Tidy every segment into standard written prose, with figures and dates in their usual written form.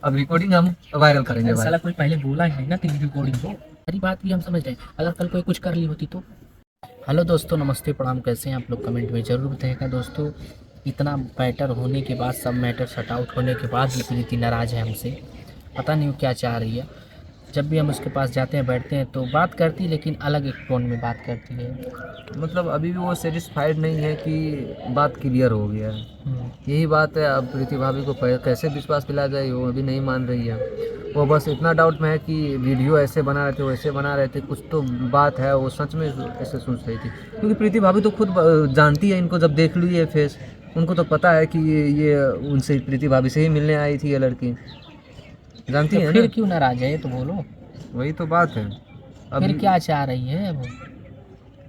अब रिकॉर्डिंग हम वायरल करेंगे भाई। साला कोई पहले बोला ही नहीं ना तेरी रिकॉर्डिंग को। सारी बात भी हम समझ रहे हैं, अगर कल कोई कुछ कर ली होती तो। हेलो दोस्तों, नमस्ते प्रणाम, कैसे हैं आप लोग? कमेंट में ज़रूर बताइएगा दोस्तों। इतना मैटर होने के बाद, सब मैटर शट आउट होने के बाद भी प्रीति नाराज़ है हमसे। पता नहीं वो क्या चाह रही है। जब भी हम उसके पास जाते हैं, बैठते हैं तो बात करती, लेकिन अलग एक टोन में बात करती है। मतलब अभी भी वो सेटिस्फाइड नहीं है कि बात क्लियर हो गया है, यही बात है। अब प्रीति भाभी को कैसे विश्वास दिलाया जाए, वो अभी नहीं मान रही है। वो बस इतना डाउट में है कि वीडियो ऐसे बना रहे थे, वैसे बना रहे थे, कुछ तो बात है, वो सच में ऐसे सोच रही थी। क्योंकि प्रीति भाभी तो खुद जानती है इनको, जब देख ली है फेस, उनको तो पता है कि ये उनसे, प्रीति भाभी से ही मिलने आई थी ये लड़की, जानती तो है फिर ना। क्यों नाराज़ है ये तो बोलो। वही तो बात है। अब फिर क्या चाह रही है वो?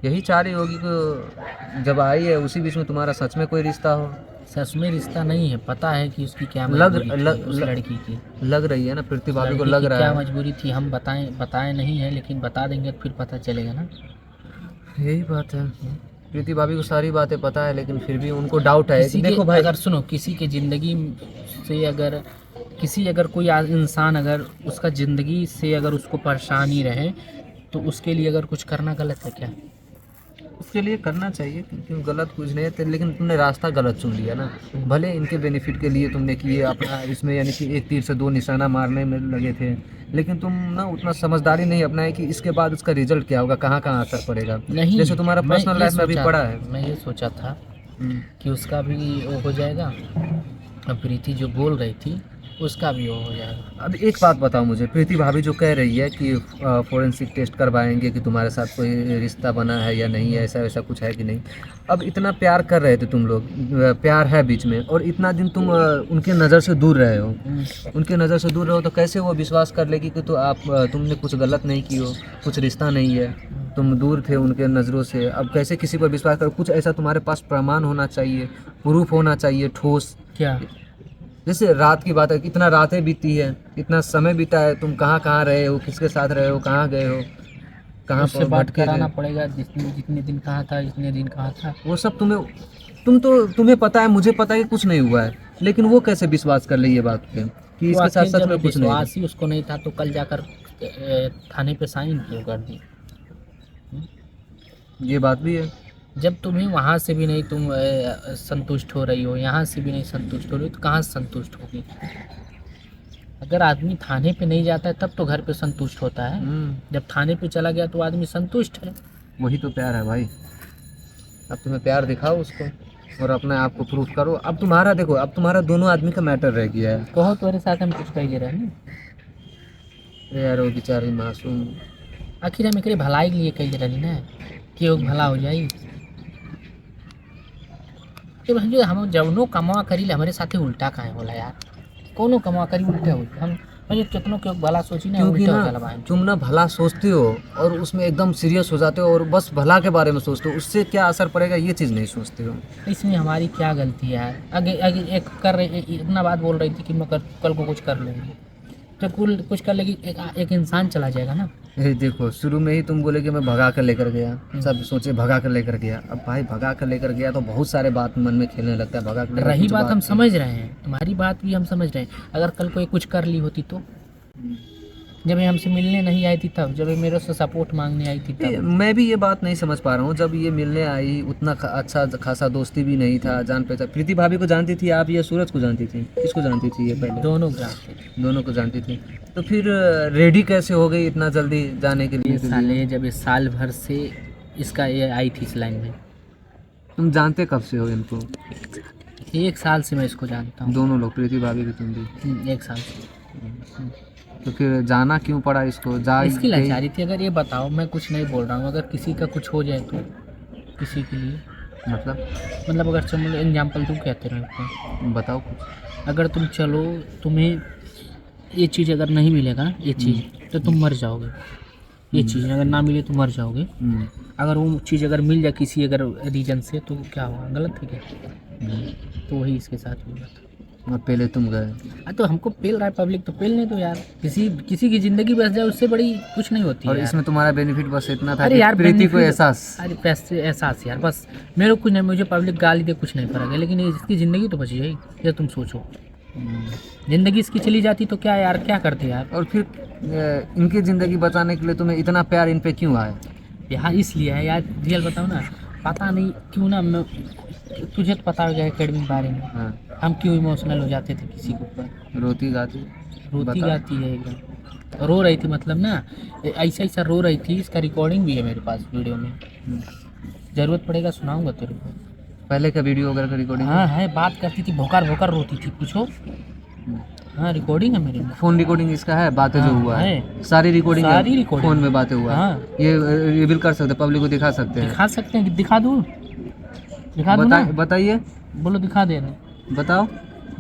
यही चाह रही होगी कि जब आई है उसी बीच में तुम्हारा सच में कोई रिश्ता हो। सच में रिश्ता नहीं है, पता है कि उसकी क्या लग मजबूरी थी, लग उस लग, लड़की की। लग रही है ना, प्रीति भाभी को लड़की लग की रहा क्या है। मजबूरी थी हम बताएं नहीं है, लेकिन बता देंगे तो फिर पता चलेगा ना। यही बात है, प्रीति भाभी को सारी बातें पता है, लेकिन फिर भी उनको डाउट है कि किसी के देखो भाई। अगर सुनो, किसी के ज़िंदगी से अगर कोई इंसान अगर उसका ज़िंदगी से अगर उसको परेशानी रहे, तो उसके लिए अगर कुछ करना गलत है क्या? उसके लिए करना चाहिए, क्योंकि गलत कुछ नहीं है, लेकिन तुमने रास्ता गलत चुन लिया ना। भले इनके बेनिफिट के लिए तुमने किए अपना, इसमें यानी कि एक तीर से दो निशाना मारने में लगे थे, लेकिन तुम ना उतना समझदारी नहीं अपनाए कि इसके बाद उसका रिजल्ट क्या होगा, कहाँ कहाँ असर पड़ेगा। नहीं, जैसे तुम्हारा मैं पर्सनल ये लाइफ में अभी सोचा पड़ा है। मैं ये सोचा था हम्म। कि उसका भी वो हो जाएगा, अब प्रीति जो बोल रही थी उसका भी वो हो जाएगा। अब एक बात बताओ मुझे, प्रीति भाभी जो कह रही है कि फोरेंसिक टेस्ट करवाएंगे कि तुम्हारे साथ कोई रिश्ता बना है या नहीं है, ऐसा वैसा कुछ है कि नहीं। अब इतना प्यार कर रहे थे तुम लोग, प्यार है बीच में, और इतना दिन तुम उनके नज़र से दूर रहे हो, उनके नज़र से दूर रहो तो कैसे वो विश्वास कर लेगी कि तो तुमने कुछ गलत नहीं की हो, कुछ रिश्ता नहीं है, तुम दूर थे उनके नज़रों से। अब कैसे किसी पर विश्वास करो? कुछ ऐसा तुम्हारे पास प्रमाण होना चाहिए, प्रूफ होना चाहिए ठोस। क्या? जैसे रात की बात है, कितना रातें बीती है, इतना समय बीता है, तुम कहाँ कहाँ रहे हो, किसके साथ रहे हो, कहाँ गए हो, कहाँ उससे पर बात भटके थे। कराना पड़ेगा, जितने दिन कहाँ था, इतने दिन कहाँ था। वो सब तुम्हें पता है, मुझे पता है कि कुछ नहीं हुआ है, लेकिन वो कैसे विश्वास कर ले ये बात पे कि तो इसके साथ आखिर सच जब में कुछ नहीं था। विश्वास ही उसको नहीं था तो कल जाकर थाने पे साइन क्यों कर दी? ये बात भी है। जब तुम्हें वहाँ से भी नहीं तुम संतुष्ट हो रही हो, यहाँ से भी नहीं संतुष्ट हो रही हो, तो कहाँ से संतुष्ट होगी? अगर आदमी थाने पे नहीं जाता है तब तो घर पे संतुष्ट होता है। जब थाने पे चला गया तो आदमी संतुष्ट है। वही तो प्यार है भाई। अब तुम्हें प्यार दिखाओ उसको और अपने आप को प्रूफ करो। अब तुम्हारा देखो, अब तुम्हारा दोनों आदमी का मैटर रह गया है। कहो तुम्हारे साथ हम कुछ कह ले रहे हैं ना। अरे यार वो बेचारी मासूम। आखिर हम एकरे भलाई के लिए कह ले रही ना, कि वो भला हो जाए। तो जो हम जवनो कमा करी ले हमारे साथे उल्टा काहे होला यार? कोनो कमा करी उल्टे हो हम जो कितनों के भला सोची ना, क्योंकि उल्टे हो ना जाला भाई। तुम ना भला सोचते हो और उसमें एकदम सीरियस हो जाते हो और बस भला के बारे में सोचते हो, उससे क्या असर पड़ेगा ये चीज़ नहीं सोचते हो। इसमें हमारी क्या गलती है यार? आगे आगे एक कर रही, इतना बात बोल रही थी कि मैं कल को कुछ कर लूँगी, जब कुछ कर लेगी एक इंसान चला जाएगा ना। ये देखो, शुरू में ही तुम बोले कि मैं भगा कर लेकर गया, सब सोचे भगा कर लेकर गया। अब भाई भगा कर लेकर गया तो बहुत सारे बात मन में खेलने लगता है। भगा कर लेकर रही कुछ बात हम थी। समझ रहे हैं, तुम्हारी बात भी हम समझ रहे हैं। अगर कल कोई कुछ कर ली होती तो? जब ये हमसे मिलने नहीं आई थी तब, जब ये मेरे से सपोर्ट मांगने आई थी तब। मैं भी ये बात नहीं समझ पा रहा हूँ, जब ये मिलने आई उतना अच्छा खासा दोस्ती भी नहीं था, जान पहचान। प्रीति भाभी को जानती थी आप या सूरज को जानती थी? किसको जानती थी ये पहले? दोनों जानते थे। दोनों को जानती थी। तो फिर रेडी कैसे हो गई इतना जल्दी जाने के लिए? जब ये साल भर से इसका ये आई थी इस लाइन में। तुम जानते कब से हो इनको? 1 साल से मैं इसको जानता हूँ। दोनों लोग, प्रीति भाभी भी तुम भी? 1 साल से। तो फिर जाना क्यों पड़ा इसको? इसकी लाचारी थी। अगर ये बताओ, मैं कुछ नहीं बोल रहा हूँ, अगर किसी का कुछ हो जाए तो, किसी के लिए मतलब अगर चलो एग्जाम्पल तुम कहते रहो, बताओ कुछ। अगर तुम चलो, तुम्हें ये चीज़ अगर नहीं मिलेगा ना, ये चीज़, तो तुम मर जाओगे। ये चीज़ अगर ना मिले तो मर जाओगे। अगर वो चीज़ अगर मिल जाए किसी अगर रीजन से, तो क्या होगा? गलत है क्या? तो वही इसके साथ हुआ था। और पहले तुम गए। तो हमको पेल रहा है पब्लिक, तो पेलने दो यार। किसी की ज़िंदगी बस जाए, उससे बड़ी कुछ नहीं होती और है। इसमें तुम्हारा बेनिफिट बस इतना था अरे कि यार, प्रीति को benefit- एहसास। अरे पैसे एहसास यार, बस मेरे को कुछ नहीं, मुझे पब्लिक गाली दे कुछ नहीं फर्क है, लेकिन ये इसकी ज़िंदगी तो बची है, ये तुम सोचो। जिंदगी इसकी चली जाती तो क्या यार, क्या करते यार। और फिर इनकी ज़िंदगी बचाने के लिए तुम्हें इतना प्यार इन पे क्यों आया? यार इसलिए है यार, रियल बताऊँ ना, पता नहीं क्यों ना, तुझे तो पता होगा एकेडमी के बारे में, हाँ, हम क्यों इमोशनल हो जाते थे किसी के ऊपर। रोती गाती रोती बता। गाती है एकदम, रो रही थी मतलब ना, ऐसा ऐसा रो रही थी। इसका रिकॉर्डिंग भी है मेरे पास वीडियो में, ज़रूरत पड़ेगा सुनाऊंगा तेरे को। पहले का वीडियो वगैरह का रिकॉर्डिंग? हाँ है, बात करती थी, भोकर भोकर रोती थी, पूछो। हाँ रिकॉर्डिंग है मेरे में। फोन रिकॉर्डिंग इसका है, बातें जो हाँ, हुआ है है। सारी रिकॉर्डिंग है, सारी रिकॉर्डिंग फोन में बातें हुआ है। हाँ ये रिवील कर सकते, पब्लिक को दिखा सकते हैं? दिखा सकते हैं, दिखा दूँ, दिखा दूँ ना, बताइए, बोलो दिखा दे, बताओ,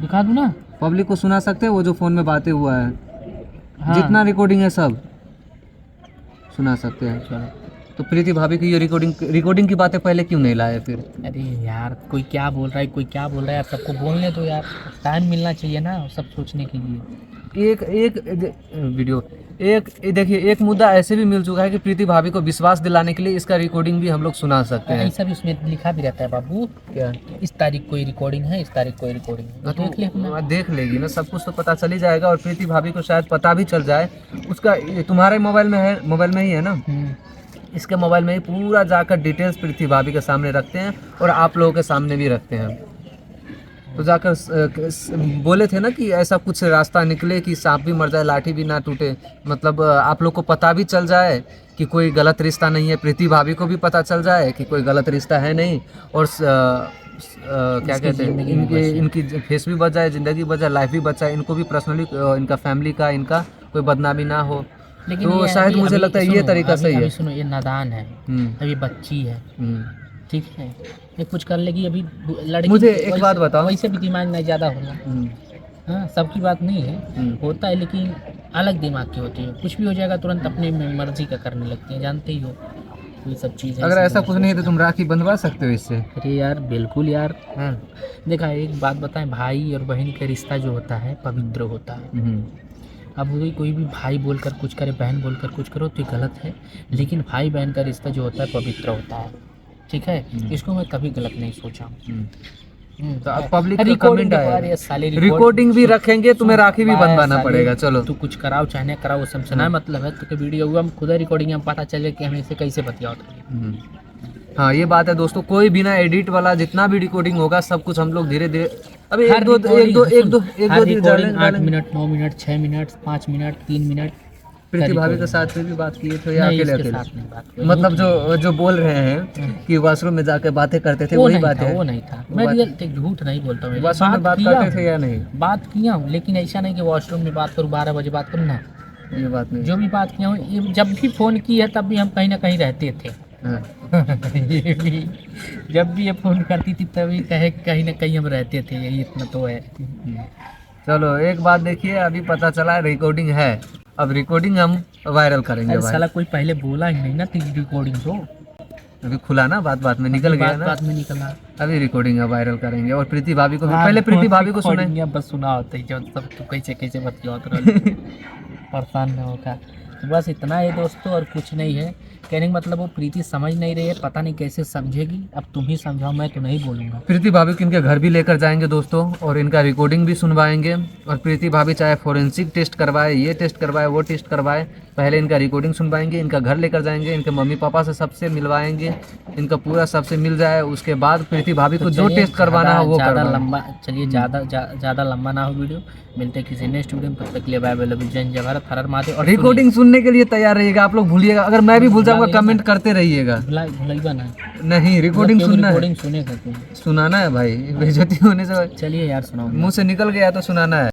दिखा दूँ ना। पब्लिक को सुना सकते हैं वो जो फोन में बातें हुआ है? हाँ जितना रिकॉर्डिंग है सब सुना सकते हैं। चलो। तो प्रीति भाभी की ये रिकॉर्डिंग की बातें पहले क्यों नहीं लाए फिर? अरे यार कोई क्या बोल रहा है, कोई क्या बोल रहा है यार, सबको बोलने दो यार, टाइम मिलना चाहिए ना सब सोचने के लिए। एक वीडियो, देखिए, एक मुद्दा ऐसे भी मिल चुका है कि प्रीति भाभी को विश्वास दिलाने के लिए इसका रिकॉर्डिंग भी हम लोग सुना सकते हैं। ऐसा भी उसमें लिखा भी रहता है बाबू, क्या? इस तारीख को रिकॉर्डिंग है, इस तारीख को रिकॉर्डिंग है, देख ले अपना। देख लेगी ना, सब कुछ तो पता चल ही जाएगा। और प्रीति भाभी को शायद पता भी चल जाए उसका, तुम्हारे मोबाइल में है, मोबाइल में ही है ना, इसके मोबाइल में ही पूरा जाकर डिटेल्स प्रीति भाभी के सामने रखते हैं और आप लोगों के सामने भी रखते हैं। तो जाकर बोले थे ना कि ऐसा कुछ रास्ता निकले कि सांप भी मर जाए लाठी भी ना टूटे, मतलब आप लोग को पता भी चल जाए कि कोई गलत रिश्ता नहीं है, प्रीति भाभी को भी पता चल जाए कि कोई गलत रिश्ता है नहीं, और क्या कहते हैं, इनकी फेस भी बच जाए, ज़िंदगी बच जाए, लाइफ भी बच जाए, इनको भी पर्सनली, इनका फैमिली का, इनका कोई बदनामी ना हो। लेकिन तो शायद मुझे लगता है ये तरीका सही है। सुनो, ये नादान है, अभी बच्ची है, ठीक है, ये कुछ कर लेगी अभी लड़की। मुझे एक बात बताओ, वैसे भी दिमाग नहीं ज़्यादा होगा, हाँ सबकी बात नहीं है, होता है, लेकिन अलग दिमाग की होती है, कुछ भी हो जाएगा तुरंत अपने मर्जी का करने लगती है, जानते ही हो ये सब चीज़। अगर ऐसा कुछ नहीं है तो तुम राखी बंधवा सकते हो इससे। अरे यार बिल्कुल यार, देखा एक बात बताएं, भाई और बहन का रिश्ता जो होता है पवित्र होता है। अब कोई भी भाई बोलकर कुछ करे, बहन बोलकर कुछ करो तो ये गलत है, लेकिन भाई बहन का रिश्ता जो होता है पवित्र होता है, ठीक है, इसको मैं कभी गलत नहीं सोचा। तो पब्लिक का कमेंट आया, रिकॉर्डिंग भी रखेंगे, तुम्हें राखी भी बंधवाना पड़ेगा। चलो तू कुछ कराओ चाहे ना कराओ, समझना मतलब है, तो वीडियो हुआ हम खुद रिकॉर्डिंग में पता चले कि हमें इसे कैसे बतियाओ। हाँ ये बात है दोस्तों, कोई बिना एडिट वाला जितना भी रिकॉर्डिंग होगा सब कुछ हम लोग धीरे धीरे, अभी एक दो 8 minute 9 minute 6 minute 5 minute 3 minute Preeti भाभी के साथ भी बात किए थे या अकेले नहीं, अकेले? मतलब जो बोल रहे हैं कि वॉशरूम में जाके बातें करते थे, वही बात है? वो नहीं था, मैं रियल झूठ नहीं बोलता हूँ, वॉशरूम में बात करते थे या नहीं? बात किया हूँ, लेकिन ऐसा नहीं कि वॉशरूम में बात करूँ 12 बजे बात करूँ ना, ये बात नहीं। जो भी बात किया हूँ, जब भी फ़ोन की है तब भी हम कहीं ना कहीं रहते थे। ये भी जब भी ये फ़ोन करती थी तभी कहीं ना कहीं हम रहते थे, यही इतना तो है। चलो एक बात देखिए, अभी पता चला रिकॉर्डिंग है, अब रिकॉर्डिंग हम वायरल करेंगे भाई। साला कोई पहले बोला ही नहीं ना तेरी रिकॉर्डिंग तो, अभी खुला ना, बात में निकल गया ना, बात में निकला। अभी रिकॉर्डिंग है वायरल करेंगे और प्रीति भाभी को पहले प्रीति भाभी को सुनाएंगे, बस सुना होता है जब सब तो कैसे बतियात रहा परेशान न होगा। तो बस इतना है दोस्तों, और कुछ नहीं है। कहने का मतलब वो प्रीति समझ नहीं रही है, पता नहीं कैसे समझेगी, अब तुम ही समझाओ, मैं तो नहीं बोलूँगा। प्रीति भाभी को इनके घर भी लेकर जाएंगे दोस्तों और इनका रिकॉर्डिंग भी सुनवाएंगे। और प्रीति भाभी चाहे फोरेंसिक टेस्ट करवाए, ये टेस्ट करवाए, वो टेस्ट करवाए, पहले इनका रिकॉर्डिंग सुनवाएंगे, इनका घर लेकर जाएंगे, इनके मम्मी पापा से सबसे मिलवाएंगे, इनका पूरा सबसे मिल जाए, उसके बाद प्रीति भाभी को जो टेस्ट करवाना है वो ज़्यादा लंबा, चलिए ज़्यादा लंबा ना हो वीडियो, मिलते हैं किसी नेक्स्ट वीडियो में, तब तक के लिए बाय बाय, लव यू, जय जय भारत, हर हर महादेव। और रिकॉर्डिंग सुनने के लिए तैयार रहिएगा आप लोग, भूलिएगा, अगर मैं भी भूल जाऊंगा कमेंट करते रहिएगा। भूलाइएगा ना, नहीं रिकॉर्डिंग सुनना है, रिकॉर्डिंग सुनेगा, सुनाना है भाई, बेइज्जती होने से। चलिए यार सुनाओ, मुंह से निकल गया तो सुनाना है।